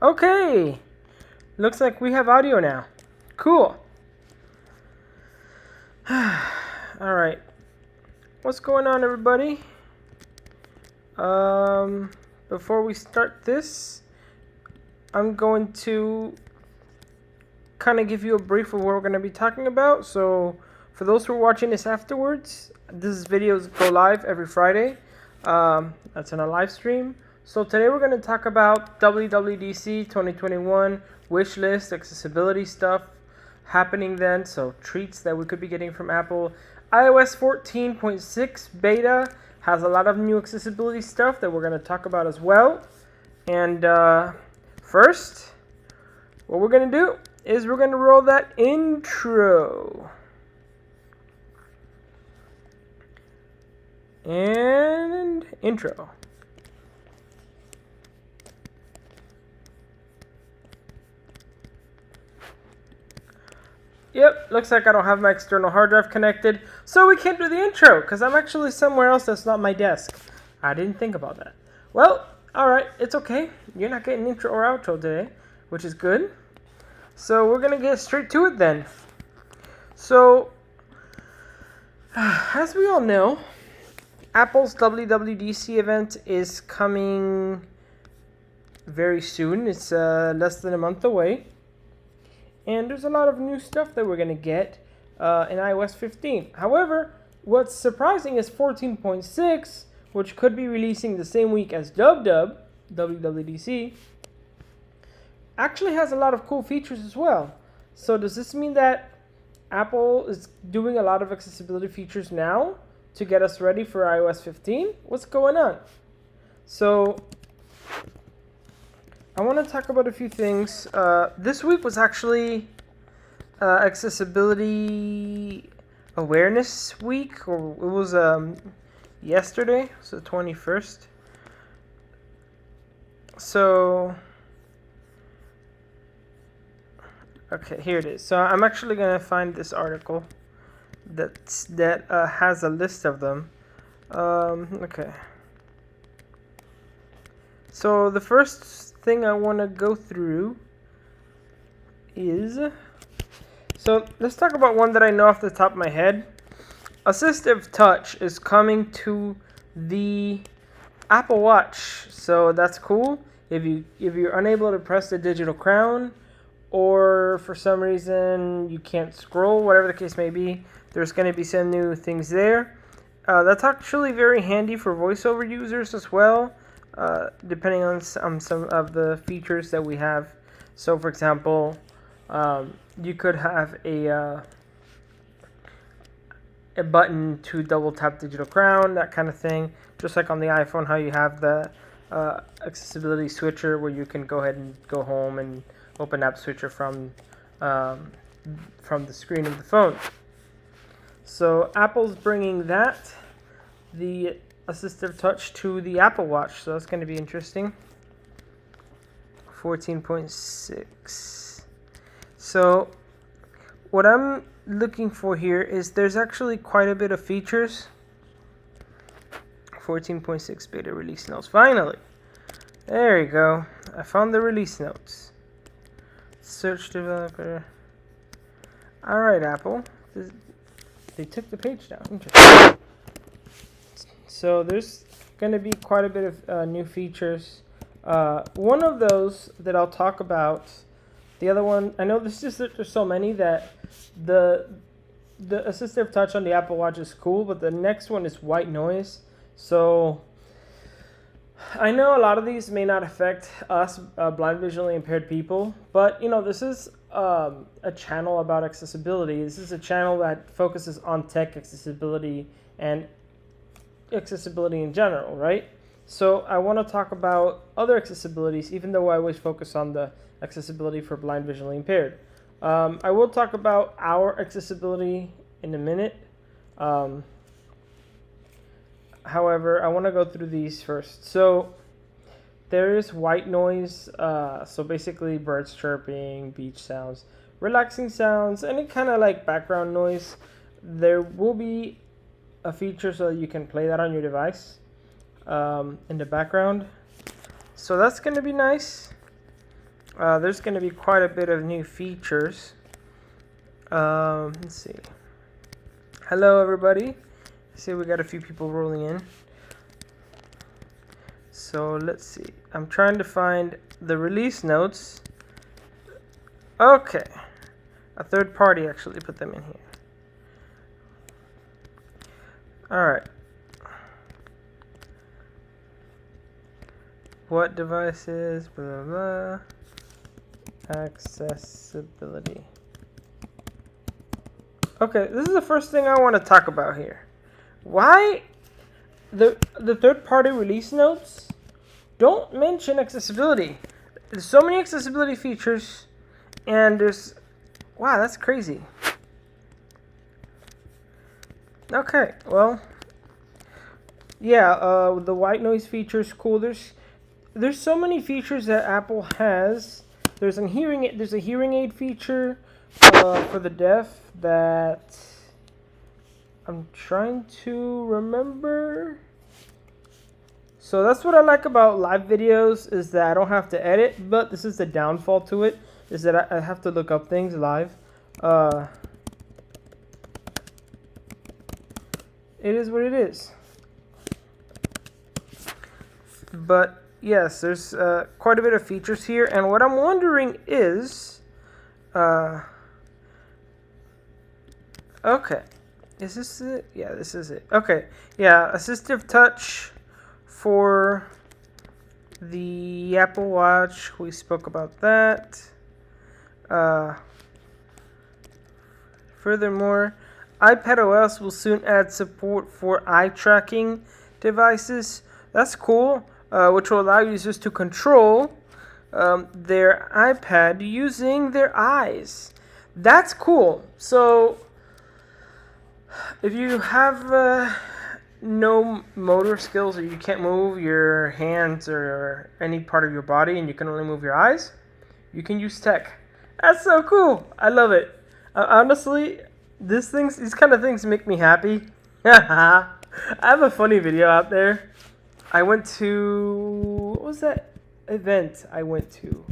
Okay, looks like we have audio now. Cool. Alright, what's going on, everybody? Before we start this, I'm going to kind of give you a brief of what we're going to be talking about. So for those who are watching this afterwards, this videos go live every Friday. That's in a live stream. So today we're going to talk about WWDC 2021 wish list, accessibility stuff happening then, so treats that we could be getting from Apple. iOS 14.6 beta has a lot of new accessibility stuff that we're going to talk about as well. And first, what we're going to do is we're going to roll that intro. And intro. Yep, looks like I don't have my external hard drive connected, so we can't do the intro, because I'm actually somewhere else that's not my desk. I didn't think about that. Well, alright, it's okay. You're not getting intro or outro today, which is good. So we're going to get straight to it then. So, as we all know, Apple's WWDC event is coming very soon. It's less than a month away. And there's a lot of new stuff that we're going to get in iOS 15. However, what's surprising is 14.6, which could be releasing the same week as WWDC, actually has a lot of cool features as well. So does this mean that Apple is doing a lot of accessibility features now to get us ready for iOS 15? What's going on? So I want to talk about a few things. This week was actually Accessibility Awareness Week, or it was yesterday, so the 21st. So, okay, here it is. So I'm actually going to find this article that has a list of them. Okay. So the first thing I want to go through is, so let's talk about one that I know off the top of my head. Assistive Touch is coming to the Apple Watch, so that's cool. If you're unable to press the digital crown, or for some reason you can't scroll, whatever the case may be, there's going to be some new things there. That's actually very handy for voiceover users as well. Depending on some of the features that we have. So for example, you could have a button to double tap digital crown, that kind of thing, just like on the iPhone, how you have the accessibility switcher where you can go ahead and go home and open app switcher from the screen of the phone. So Apple's bringing that, the Assistive Touch, to the Apple Watch, so that's going to be interesting. 14.6. So what I'm looking for here is there's actually quite a bit of features. 14.6 beta release notes. Finally, there you go. I found the release notes. Search developer. All right, Apple. They took the page down. Interesting. So there's going to be quite a bit of new features. One of those that I'll talk about, the other one, I know there's so many that the Assistive Touch on the Apple Watch is cool, but the next one is white noise. So I know a lot of these may not affect us blind visually impaired people, but you know, this is a channel about accessibility. This is a channel that focuses on tech accessibility and accessibility in general, right? So I want to talk about other accessibilities, even though I always focus on the accessibility for blind visually impaired. I will talk about our accessibility in a minute. However, I want to go through these first. So there is white noise, so basically birds chirping, beach sounds, relaxing sounds, any kind of like background noise. There will be a feature so that you can play that on your device in the background. So that's going to be nice. there's going to be quite a bit of new features. Let's see. Hello, everybody. See, we got a few people rolling in. So let's see. I'm trying to find the release notes. Okay. A third party actually put them in here. Alright. What devices? Blah, blah, blah. Accessibility. Okay, this is the first thing I want to talk about here. Why the third-party release notes don't mention accessibility? There's so many accessibility features, and there's... Wow, that's crazy. Okay, well... Yeah, the white noise feature is cool. There's so many features that Apple has. There's a hearing aid feature for the deaf that I'm trying to remember. So that's what I like about live videos, is that I don't have to edit, but this is the downfall to it, is that I have to look up things live. It is what it is. But yes, there's quite a bit of features here, and what I'm wondering is, okay, is this it? Yeah, this is it. Okay, yeah, Assistive Touch for the Apple Watch. We spoke about that. Furthermore, iPadOS will soon add support for eye tracking devices. That's cool. Which will allow users to control their iPad using their eyes. That's cool. So, if you have no motor skills, or you can't move your hands or any part of your body, and you can only move your eyes, you can use tech. That's so cool. I love it. Honestly, these kind of things make me happy. I have a funny video out there. I went to, what was that event I went to?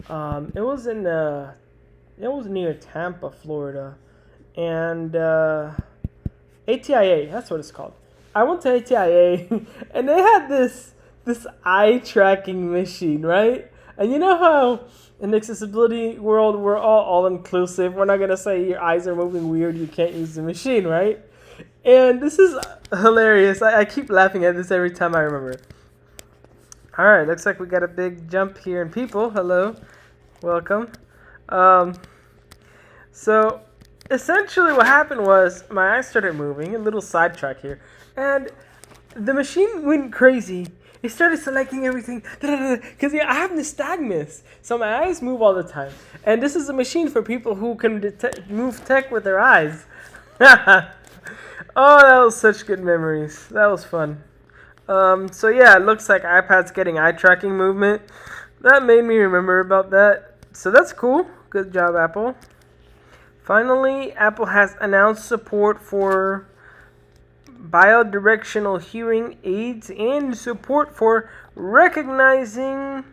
It was near Tampa, Florida, and ATIA, that's what it's called. I went to ATIA, and they had this eye tracking machine, right? And you know how in the accessibility world we're all inclusive. We're not gonna say your eyes are moving weird, you can't use the machine, right? And this is hilarious. I keep laughing at this every time I remember it. Alright, looks like we got a big jump here in people. Hello. Welcome. So, essentially what happened was my eyes started moving, a little sidetrack here, and the machine went crazy. It started selecting everything, because I have nystagmus, so my eyes move all the time. And this is a machine for people who can move tech with their eyes. Oh, that was such good memories. That was fun. So yeah, it looks like iPad's getting eye tracking movement. That made me remember about that. So that's cool. Good job, Apple. Finally, Apple has announced support for bidirectional hearing aids and support for recognizing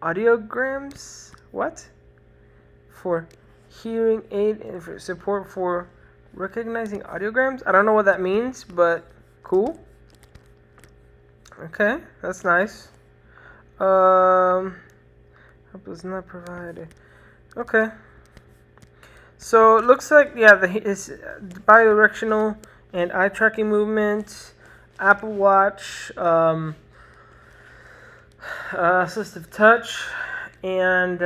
audiograms. What? For hearing aid and for support for recognizing audiograms? I don't know what that means, but cool. Okay, that's nice. Help is not provided. Okay. So it looks like, yeah, it's bidirectional and eye tracking movement, Apple Watch, Assistive Touch, and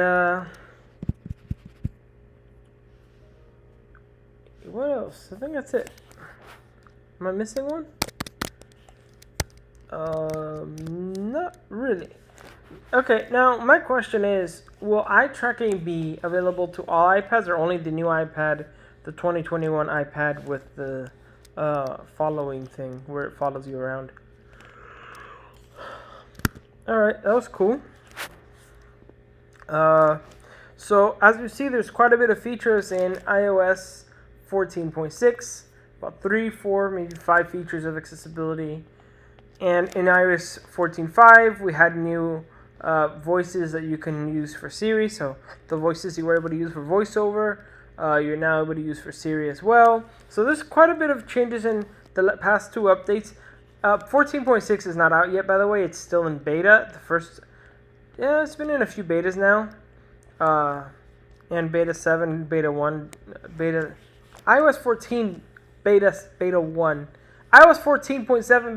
what else? I think that's it. Am I missing one? Not really. Okay, now my question is, will eye tracking be available to all iPads or only the new iPad, the 2021 iPad with the following thing where it follows you around? Alright, that was cool. So as you see, there's quite a bit of features in iOS 14.6, about 3, 4, maybe 5 features of accessibility. And in iOS 14.5, we had new voices that you can use for Siri. So the voices you were able to use for VoiceOver, you're now able to use for Siri as well. So there's quite a bit of changes in the past 2 updates. 14.6 is not out yet, by the way. It's still in beta. It's been in a few betas now. And beta 7, beta 1, iOS 14 beta 1, iOS 14.7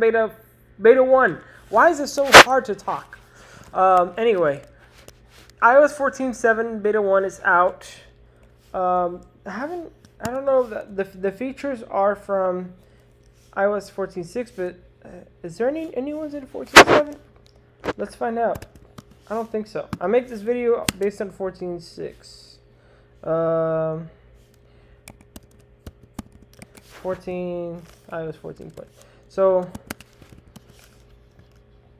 beta 1. Why is it so hard to talk? Anyway, iOS 14.7 beta 1 is out. I don't know, the features are from iOS 14.6, but is there any ones in 14.7? Let's find out. I don't think so. I make this video based on 14.6. 14 iOS 14. So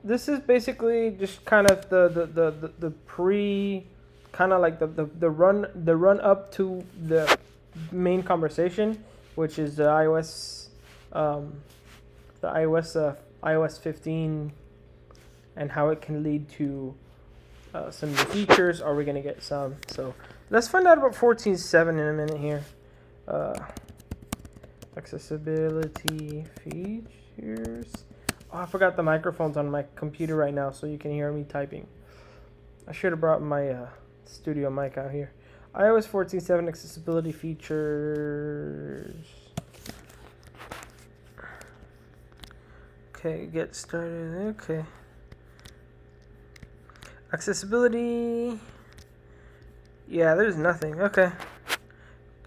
this is basically just kind of the pre, kind of like the run up to the main conversation, which is the iOS 15 and how it can lead to some new features. Are we gonna get some? So let's find out about 14.7 in a minute here. Accessibility features. Oh, I forgot the microphone's on my computer right now, so you can hear me typing. I should have brought my studio mic out here. iOS 14.7 accessibility features. Okay, get started. Okay. Accessibility. Yeah, there's nothing. Okay.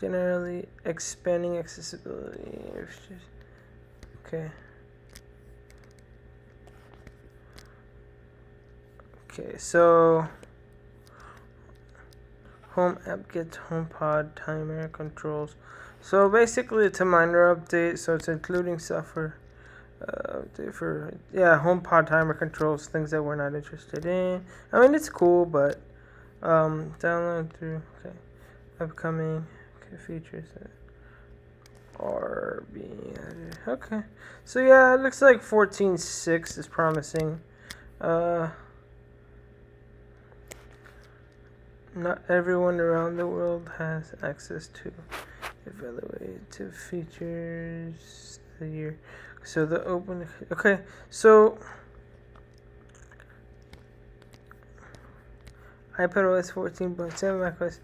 Generally expanding accessibility. Okay. Okay, so home app gets HomePod timer controls. So basically it's a minor update, so it's including software update for HomePod timer controls, things that we're not interested in. I mean, it's cool, but download through upcoming features that are being added. Okay, so yeah, it looks like 14.6 is promising. Not everyone around the world has access to evaluative features a year. So the open. Okay, so iPadOS 14.7 macOS.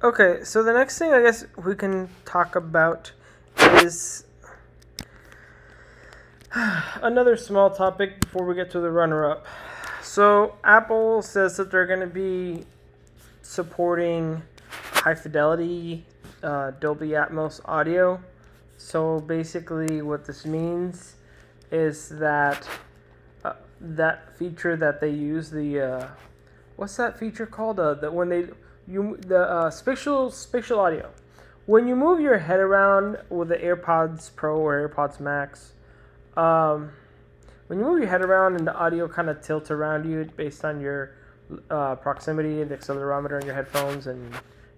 Okay, so the next thing I guess we can talk about is another small topic before we get to the runner-up. So Apple says that they're going to be supporting high fidelity Dolby Atmos audio. So basically what this means is that that feature that they use, the what's that feature called? Spatial audio. When you move your head around with the AirPods Pro or AirPods Max, when you move your head around and the audio kind of tilts around you based on your proximity, the accelerometer in your headphones and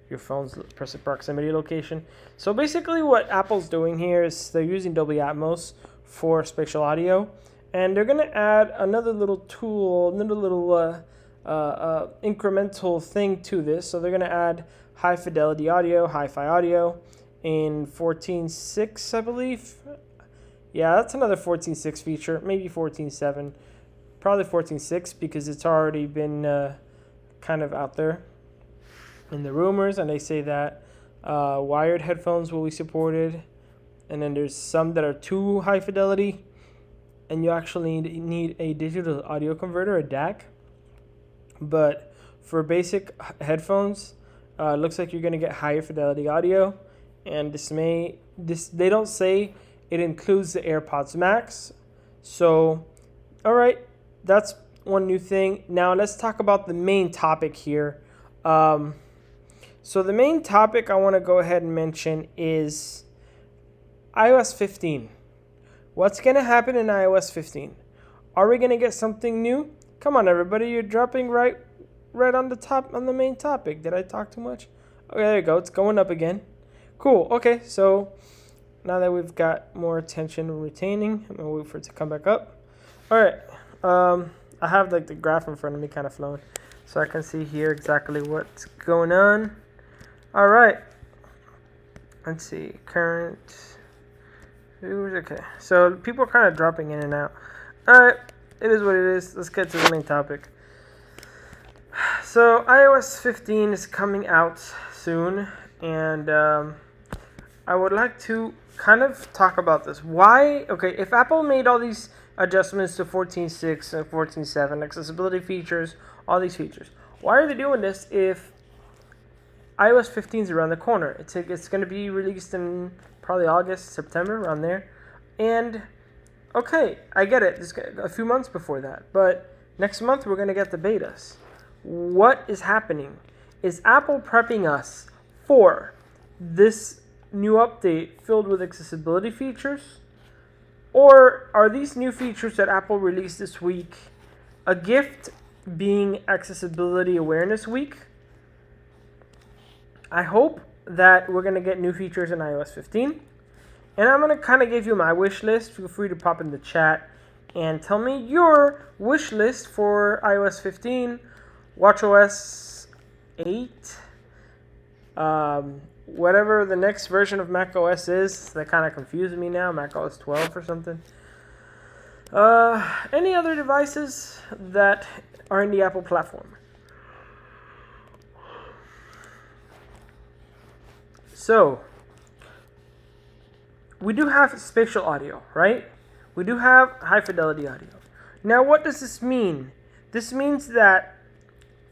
your phone's proximity location. So basically what Apple's doing here is they're using Dolby Atmos for spatial audio, and they're going to add another little tool, another little incremental thing to this. So they're going to add high fidelity audio, hi-fi audio in 14.6, I believe. Yeah, that's another 14.6 feature, maybe 14.7, probably 14.6 because it's already been kind of out there in the rumors, and they say that wired headphones will be supported, and then there's some that are too high fidelity, and you actually need a digital audio converter, a DAC. But for basic headphones, it looks like you're going to get higher fidelity audio, and they don't say it includes the AirPods Max. So, all right, that's one new thing. Now let's talk about the main topic here. So the main topic I want to go ahead and mention is iOS 15. What's going to happen in iOS 15? Are we going to get something new? Come on, everybody. You're dropping right on the top, on the main topic. Did I talk too much? Okay, there you go. It's going up again. Cool. Okay, so now that we've got more attention retaining, I'm going to wait for it to come back up. All right. I have like the graph in front of me kind of flowing, so I can see here exactly what's going on. All right. Let's see. Current. Okay. So people are kind of dropping in and out. All right. It is what it is. Let's get to the main topic. So iOS 15 is coming out soon, and I would like to kind of talk about this. Why? Okay, if Apple made all these adjustments to 14.6 and 14.7, accessibility features, all these features, why are they doing this if iOS 15 is around the corner? It's going to be released in probably August, September, around there. And, okay, I get it. It's a few months before that. But next month, we're going to get the betas. What is happening? Is Apple prepping us for this new update filled with accessibility features? Or are these new features that Apple released this week a gift being Accessibility Awareness Week? I hope that we're going to get new features in iOS 15. And I'm going to kind of give you my wish list. Feel free to pop in the chat and tell me your wish list for iOS 15, watchOS 8, whatever the next version of macOS is. That kind of confuses me now, macOS 12 or something. Any other devices that are in the Apple platform? So, we do have spatial audio, right? We do have high fidelity audio. Now, what does this mean? This means that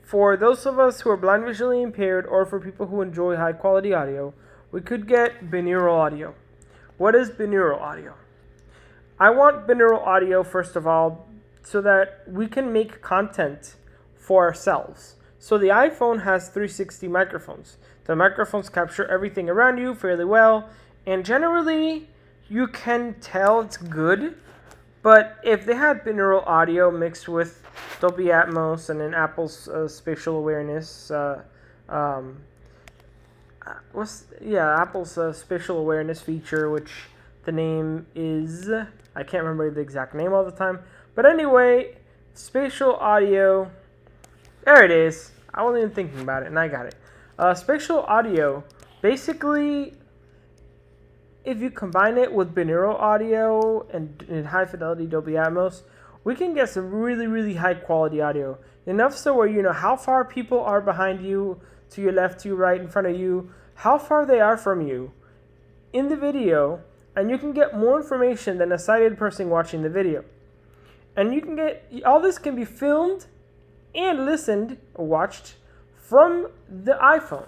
for those of us who are blind visually impaired, or for people who enjoy high quality audio, we could get binaural audio. What is binaural audio? I want binaural audio, first of all, so that we can make content for ourselves. So the iPhone has 360 microphones. The microphones capture everything around you fairly well, and generally you can tell it's good. But if they had binaural audio mixed with Dolby Atmos and then Apple's spatial awareness, Apple's spatial awareness feature, which the name is, I can't remember the exact name all the time. But anyway, spatial audio, there it is. I wasn't even thinking about it, and I got it. Spatial audio, basically, if you combine it with binaural audio and high fidelity Dolby Atmos, we can get some really, really high quality audio. Enough so where you know how far people are behind you, to your left, to your right, in front of you, how far they are from you in the video, and you can get more information than a sighted person watching the video. And you can get, all this can be filmed and listened or watched from the iPhone.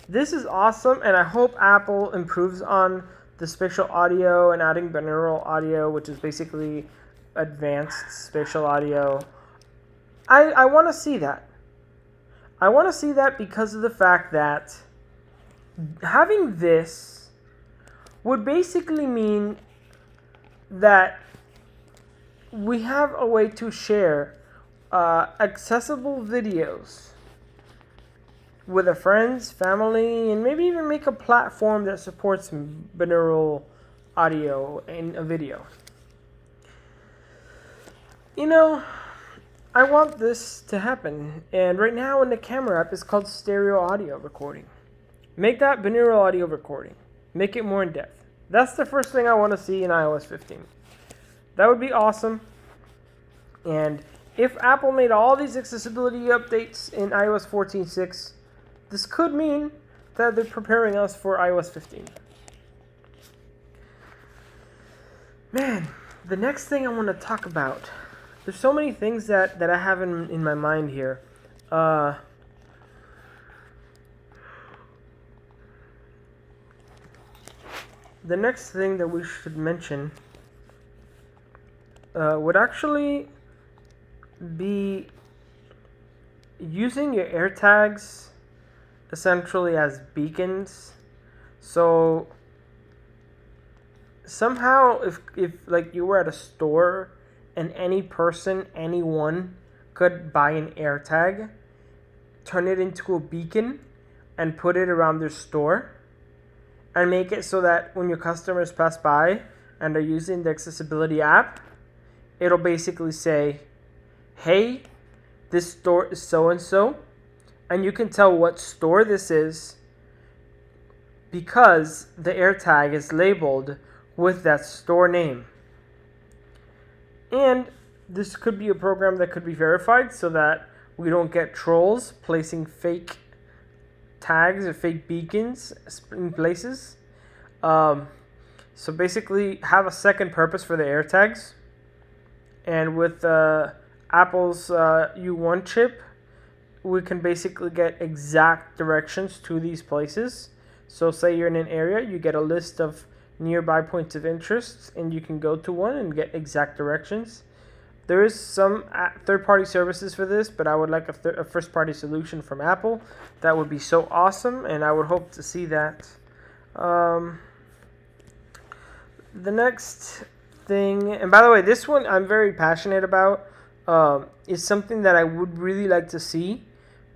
This is awesome, and I hope Apple improves on the spatial audio and adding binaural audio, which is basically advanced spatial audio. I want to see that. I want to see that because of the fact that having this would basically mean that we have a way to share accessible videos with our friends, family, and maybe even make a platform that supports binaural audio in a video. You know, I want this to happen, and right now in the camera app it's called stereo audio recording. Make that binaural audio recording. Make it more in depth. That's the first thing I want to see in iOS 15. That would be awesome. And if Apple made all these accessibility updates in iOS 14.6, this could mean that they're preparing us for iOS 15. Man, the next thing I want to talk about, there's so many things that I have in my mind here. The next thing that we should mention would actually be using your AirTags essentially as beacons. So somehow if like you were at a store and any person, anyone could buy an AirTag, turn it into a beacon and put it around their store, and make it so that when your customers pass by and are using the accessibility app, it'll basically say, hey, this store is so-and-so, and you can tell what store this is because the AirTag is labeled with that store name. And this could be a program that could be verified so that we don't get trolls placing fake tags or fake beacons in places. So basically have a second purpose for the AirTags. And with Apple's U1 chip, we can basically get exact directions to these places. So say you're in an area, you get a list of nearby points of interest, and you can go to one and get exact directions. There is some third-party services for this, but I would like a first-party solution from Apple. That would be so awesome, and I would hope to see that. The next thing, and by the way, this one I'm very passionate about, is something that I would really like to see,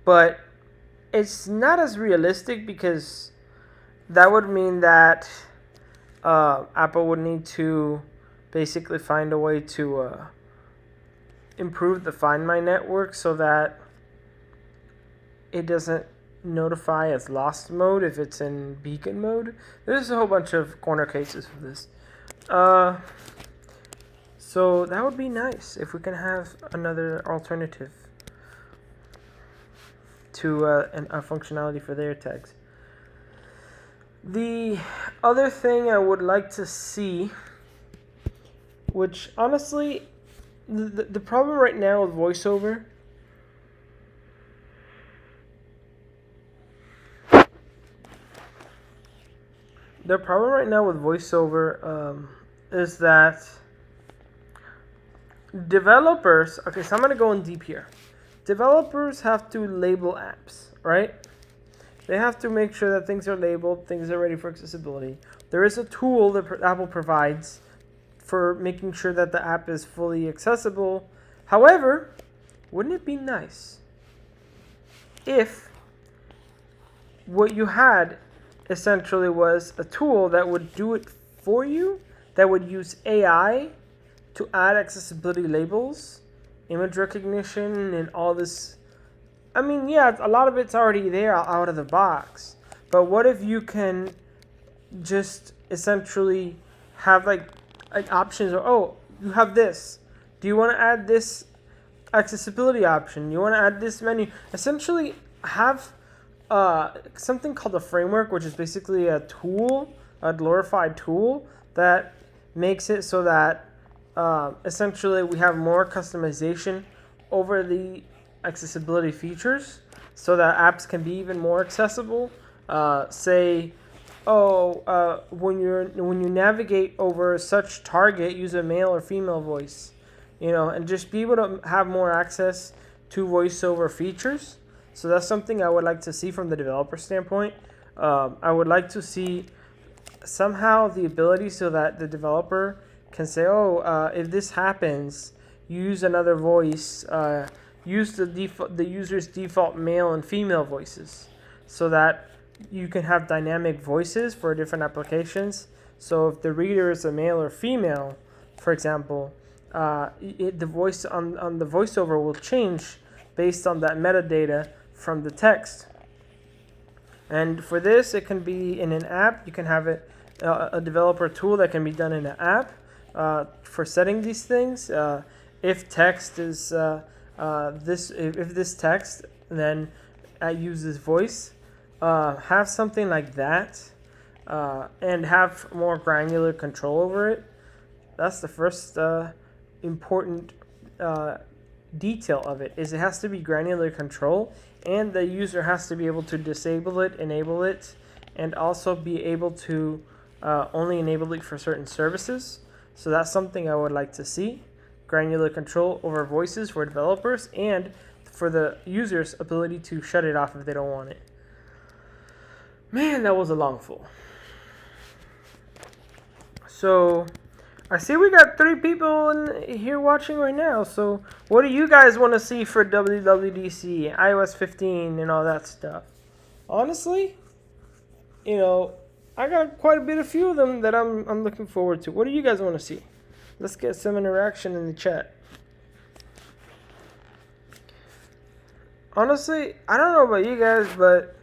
but it's not as realistic because that would mean that Apple would need to basically find a way to improve the Find My network so that it doesn't notify as lost mode if it's in beacon mode. There's a whole bunch of corner cases for this. So that would be nice if we can have another alternative to a functionality for the AirTags. The other thing I would like to see, which honestly, the problem right now with VoiceOver, is that developers, okay, so I'm going to go in deep here. Developers have to label apps, right? They have to make sure that things are labeled, things are ready for accessibility. There is a tool that Apple provides for making sure that the app is fully accessible. However, wouldn't it be nice if what you had essentially was a tool that would do it for you, that would use AI to add accessibility labels, image recognition, and all this. I mean, yeah, a lot of it's already there out of the box. But what if you can just essentially have like options, or oh, you have this. Do you want to add this accessibility option? You want to add this menu? Essentially have something called a framework, which is basically a tool, a glorified tool that makes it so that essentially we have more customization over the accessibility features so that apps can be even more accessible. When you navigate over such target, use a male or female voice, and just be able to have more access to VoiceOver features. So that's something I would like to see from the developer standpoint. I would like to see somehow the ability so that the developer can say, if this happens, use another voice, use the user's default male and female voices, so that you can have dynamic voices for different applications. So if the reader is a male or female, for example, the voice on the VoiceOver will change based on that metadata from the text. And for this, it can be in an app. You can have it a developer tool that can be done in an app for setting these things. If text is if this text, then I use this voice. Have something like that, and have more granular control over it. That's the first important detail of it, is it has to be granular control, and the user has to be able to disable it, enable it, and also be able to only enable it for certain services. So that's something I would like to see. Granular control over voices for developers, and for the user's ability to shut it off if they don't want it. Man, that was a long full. So I see we got 3 people in here watching right now. So what do you guys want to see for WWDC, iOS 15, and all that stuff? Honestly, I got quite a few of them that I'm looking forward to. What do you guys want to see? Let's get some interaction in the chat. Honestly, I don't know about you guys, but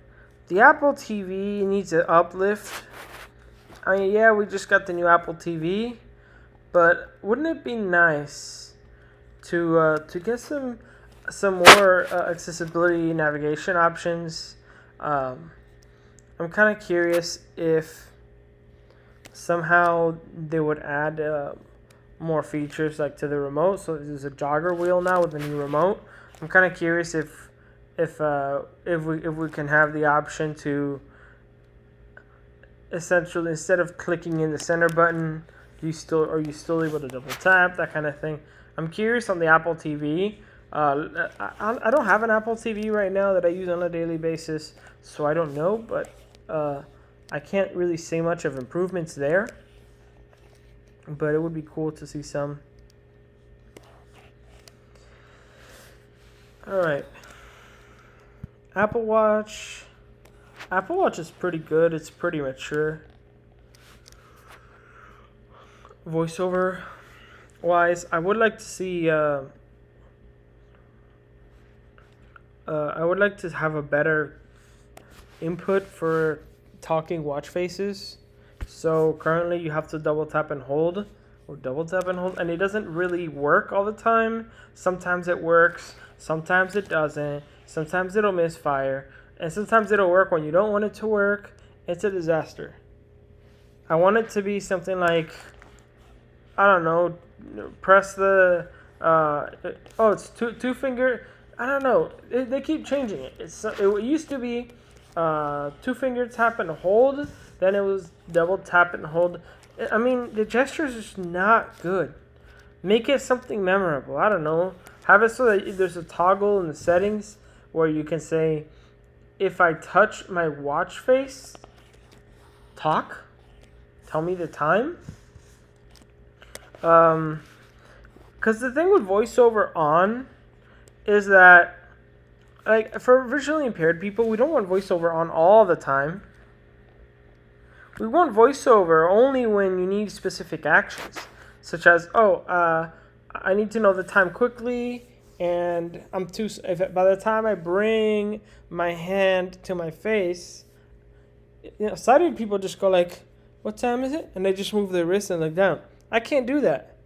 the Apple TV needs an uplift. I mean, yeah, we just got the new Apple TV, but wouldn't it be nice to get some more accessibility navigation options? I'm kind of curious if somehow they would add more features like to the remote. So there's a jogger wheel now with the new remote. I'm kind of curious if we can have the option to essentially, instead of clicking in the center button, are you still able to double tap, that kind of thing. I'm curious on the Apple TV. I don't have an Apple TV right now that I use on a daily basis, so I don't know, but I can't really say much of improvements there. But it would be cool to see some. Alright. Apple Watch. Apple Watch is pretty good. It's pretty mature. Voiceover wise, I would like to see I would like to have a better input for talking watch faces. So currently you have to double tap and hold, and it doesn't really work all the time. Sometimes it works, sometimes it doesn't, sometimes it'll misfire, and sometimes it'll work when you don't want it to work. It's a disaster. I want it to be something like, I don't know, press the it's two finger. I don't know. They keep changing it. It used to be 2 finger tap and hold. Then it was double tap and hold. I mean, the gesture is just not good. Make it something memorable. I don't know. Have it so that there's a toggle in the settings where you can say, if I touch my watch face, tell me the time. Because the thing with voiceover on is that, like, for visually impaired people, we don't want voiceover on all the time. We want voiceover only when you need specific actions, such as, I need to know the time quickly, and by the time I bring my hand to my face, sighted people just go like, what time is it? And they just move their wrist and look down. I can't do that.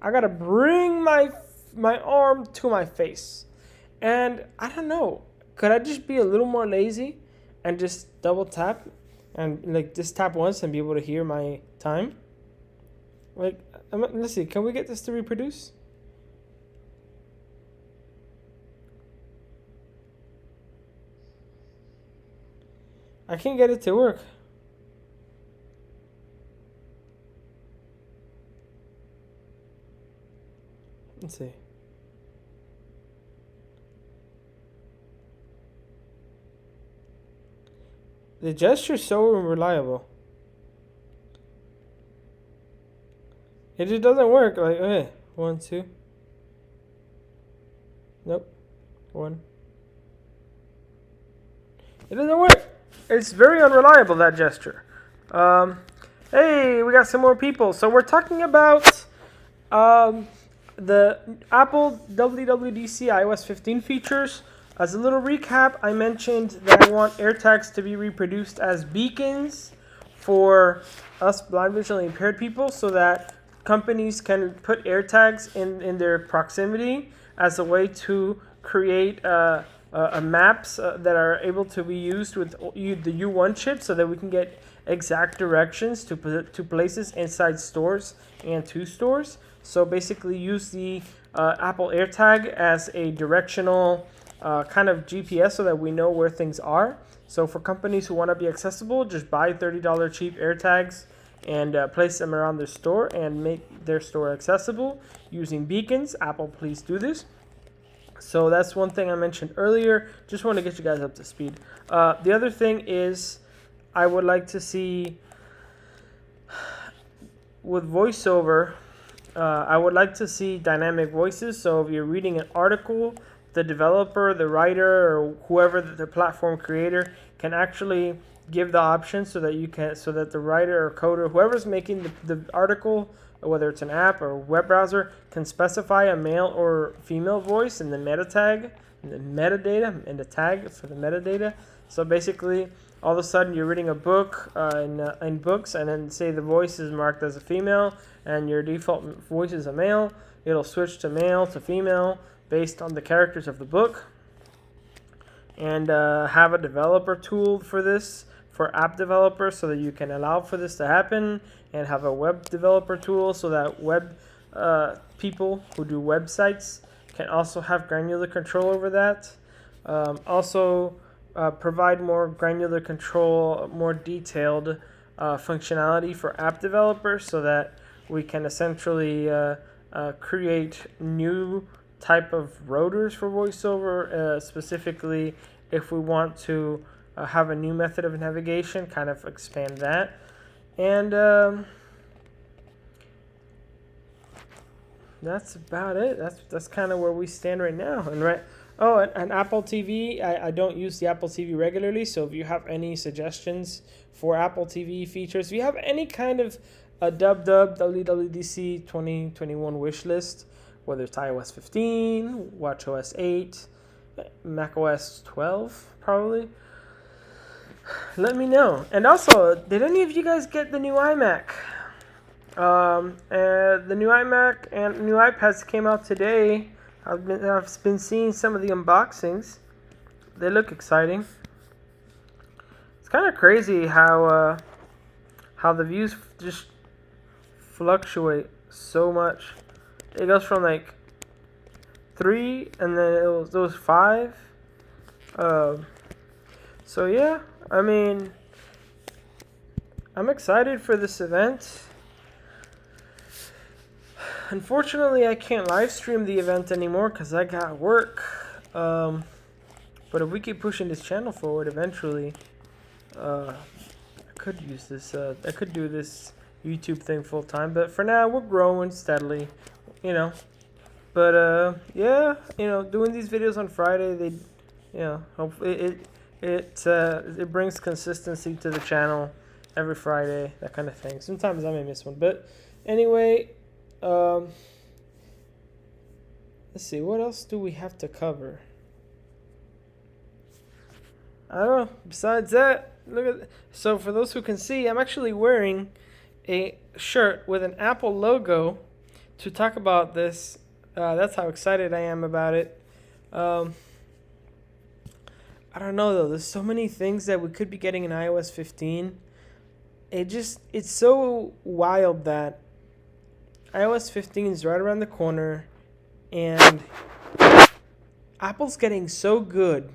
I gotta bring my arm to my face. And I don't know, could I just be a little more lazy and just double tap and like just tap once and be able to hear my time? Like, let's see, can we get this to reproduce? I can't get it to work. Let's see. The gesture's so unreliable. It just doesn't work. Like, 1, 2. Nope. 1. It doesn't work. It's very unreliable, that gesture. Hey, we got some more people. So we're talking about the Apple WWDC iOS 15 features. As a little recap, I mentioned that I want AirTags to be reproduced as beacons for us blind visually impaired people, so that companies can put AirTags in their proximity as a way to create maps that are able to be used with the U1 chip, so that we can get exact directions to places inside stores and to stores. So basically use the Apple AirTag as a directional kind of GPS so that we know where things are. So for companies who want to be accessible, just buy $30 cheap AirTags and place them around their store and make their store accessible using beacons. Apple, please do this. So that's one thing I mentioned earlier. Just want to get you guys up to speed. The other thing is, I would like to see with voiceover, I would like to see dynamic voices. So if you're reading an article, the developer, the writer, or whoever the platform creator can actually give the option so that the writer or coder, whoever's making the article, whether it's an app or a web browser, can specify a male or female voice in the meta tag, in the metadata, in the tag for the metadata. So basically, all of a sudden you're reading a book in books, and then say the voice is marked as a female, and your default voice is a male. It'll switch to male to female based on the characters of the book. And have a developer tool for this, for app developers, so that you can allow for this to happen, and have a web developer tool so that web people who do websites can also have granular control over that. Also provide more granular control, more detailed functionality for app developers, so that we can essentially create new type of rotors for VoiceOver, specifically if we want to have a new method of navigation, kind of expand that. And that's about it. That's kind of where we stand right now. And Apple TV, I don't use the Apple TV regularly, so if you have any suggestions for Apple TV features, if you have any kind of a WWDC 2021 wish list, whether it's iOS 15, watchOS 8, macOS 12, probably, let me know. And also, did any of you guys get the new iMac? The new iMac and new iPads came out today. I've been seeing some of the unboxings. They look exciting. It's kind of crazy how the views just fluctuate so much. It goes from like 3, and then it was 5. So yeah, I mean, I'm excited for this event. Unfortunately, I can't live stream the event anymore because I got work. But if we keep pushing this channel forward, eventually, I could use this. I could do this YouTube thing full time. But for now, we're growing steadily, you know. But yeah, you know, doing these videos on Friday, hopefully it brings consistency to the channel every Friday, that kind of thing. Sometimes I may miss one, but anyway. Let's see, what else do we have to cover? I don't know. Besides that, look at. So for those who can see, I'm actually wearing a shirt with an Apple logo to talk about this. That's how excited I am about it. I don't know though. There's so many things that we could be getting in iOS 15. It's so wild that iOS 15 is right around the corner, and Apple's getting so good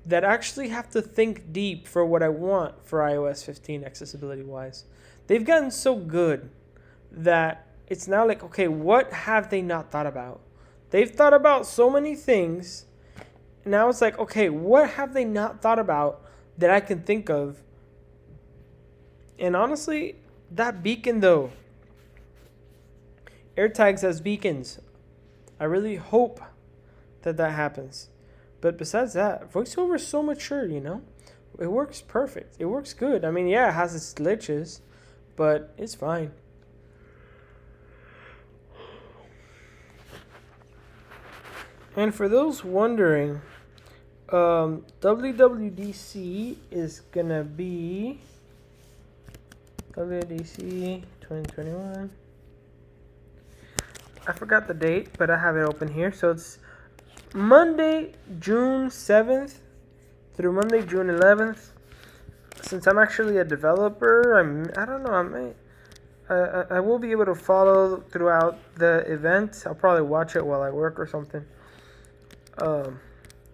that I actually have to think deep for what I want for iOS 15 accessibility-wise. They've gotten so good that it's now like, okay, what have they not thought about? They've thought about so many things. Now it's like, okay, what have they not thought about that I can think of? And honestly, that beacon though, AirTags as beacons. I really hope that happens. But besides that, VoiceOver is so mature, you know? It works perfect. It works good. I mean, yeah, it has its glitches, but it's fine. And for those wondering, WWDC is going to be WWDC 2021. I forgot the date, but I have it open here. So it's Monday, June 7th through Monday, June 11th. Since I'm actually a developer, I don't know, I will be able to follow throughout the event. I'll probably watch it while I work or something.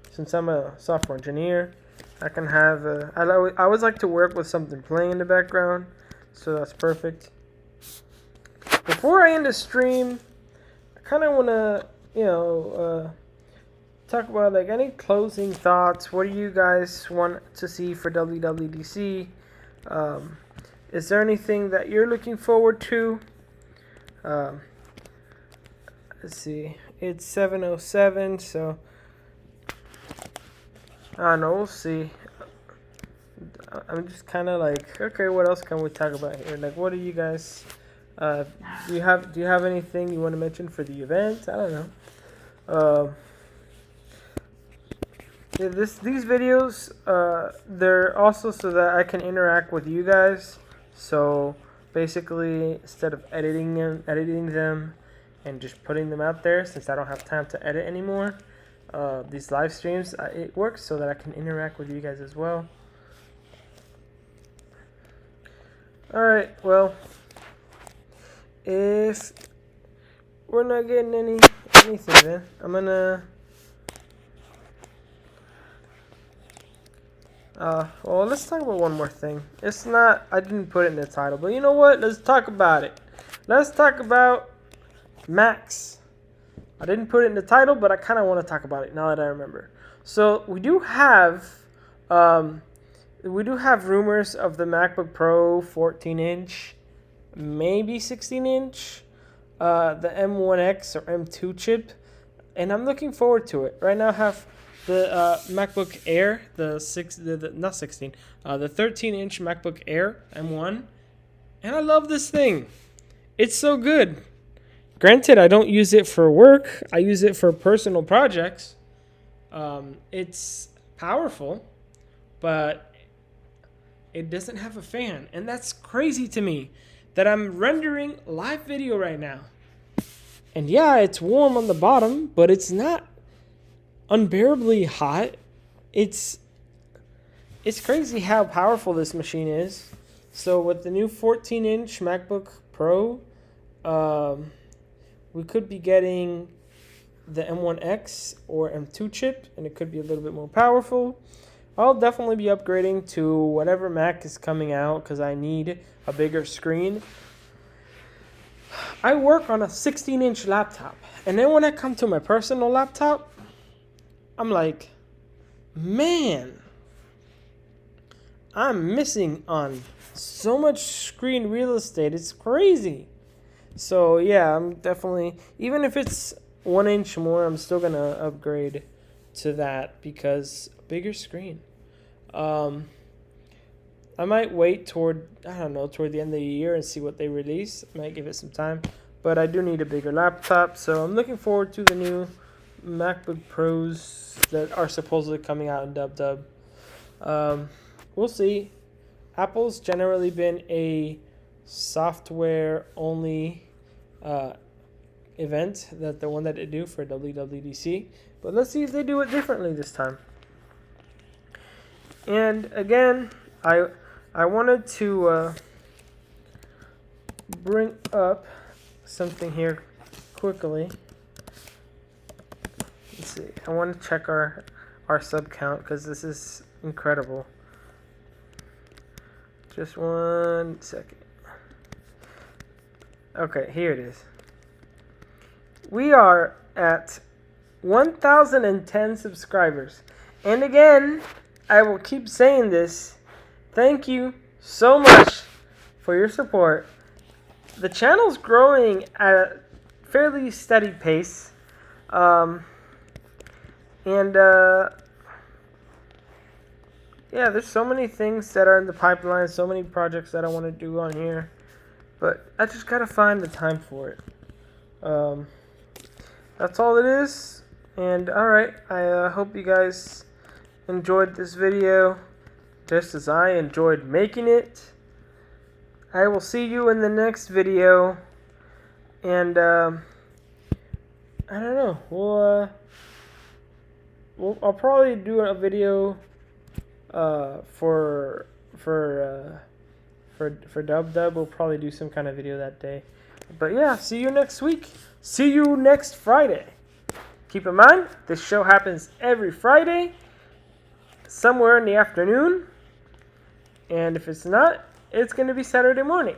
Since I'm a software engineer, I can have I always like to work with something playing in the background, so that's perfect. Before I end the stream, I kind of want to, talk about like any closing thoughts. What do you guys want to see for WWDC? Is there anything that you're looking forward to? Let's see. It's 7:07, so I don't know. We'll see. I'm just kind of like, okay, what else can we talk about here? Like, what do you guys? Do you have anything you want to mention for the event? I don't know. Yeah, these videos, they're also so that I can interact with you guys. So basically, instead of editing them, and just putting them out there, since I don't have time to edit anymore, these live streams, it works so that I can interact with you guys as well. All right, well, if we're not getting anything, then I'm gonna. Well, let's talk about one more thing. It's not, I didn't put it in the title, but you know what? Let's talk about it. Let's talk about Macs. I didn't put it in the title, but I kind of want to talk about it now that I remember. So we do have rumors of the MacBook Pro 14-inch, maybe 16-inch, the M1X or M2 chip, and I'm looking forward to it. Right now, I have the MacBook Air, the 13-inch MacBook Air M1, and I love this thing. It's so good. Granted, I don't use it for work. I use it for personal projects. It's powerful, but it doesn't have a fan, and that's crazy to me that I'm rendering live video right now. And yeah, it's warm on the bottom, but it's not unbearably hot. It's crazy how powerful this machine is. So with the new 14-inch MacBook Pro, we could be getting the M1X or M2 chip, and it could be a little bit more powerful. I'll definitely be upgrading to whatever Mac is coming out because I need a bigger screen. I work on a 16-inch laptop, and then when I come to my personal laptop, I'm like, man, I'm missing on so much screen real estate. It's crazy. So yeah, I'm definitely, even if it's 1 inch more, I'm still gonna upgrade to that because a bigger screen. I might wait toward the end of the year and see what they release. I might give it some time, but I do need a bigger laptop. So I'm looking forward to the new MacBook Pros that are supposedly coming out in dub. We'll see. Apple's generally been a software only event, that the one that they do for WWDC, but let's see if they do it differently this time. And again, I wanted to bring up something here quickly. Let's see. I want to check our sub count because this is incredible. Just 1 second. Okay, here it is. We are at 1,010 subscribers. And again, I will keep saying this. Thank you so much for your support. The channel's growing at a fairly steady pace. Yeah, there's so many things that are in the pipeline, so many projects that I want to do on here, but I just gotta find the time for it. That's all it is. And alright, I hope you guys enjoyed this video just as I enjoyed making it. I will see you in the next video, and I don't know, I'll probably do a video for Dub. We'll probably do some kind of video that day. But yeah, see you next week. See you next Friday. Keep in mind, this show happens every Friday, somewhere in the afternoon. And if it's not, it's going to be Saturday morning.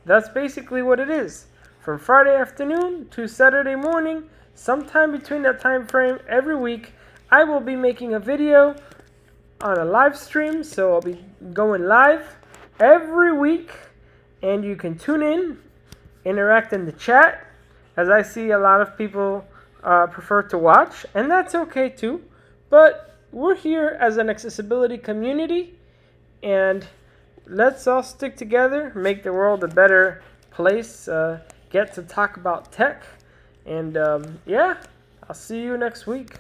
That's basically what it is. From Friday afternoon to Saturday morning, sometime between that time frame every week, I will be making a video on a live stream. So I'll be going live every week, and you can tune in, interact in the chat, as I see a lot of people prefer to watch, and that's okay too. But we're here as an accessibility community, And let's all stick together, make the world a better place, get to talk about tech. And yeah, I'll see you next week.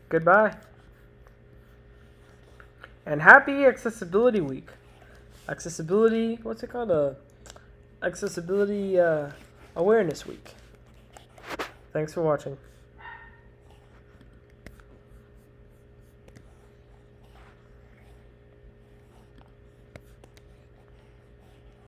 Goodbye. And happy Accessibility Week. Accessibility, what's it called? Accessibility Awareness Week. Thanks for watching.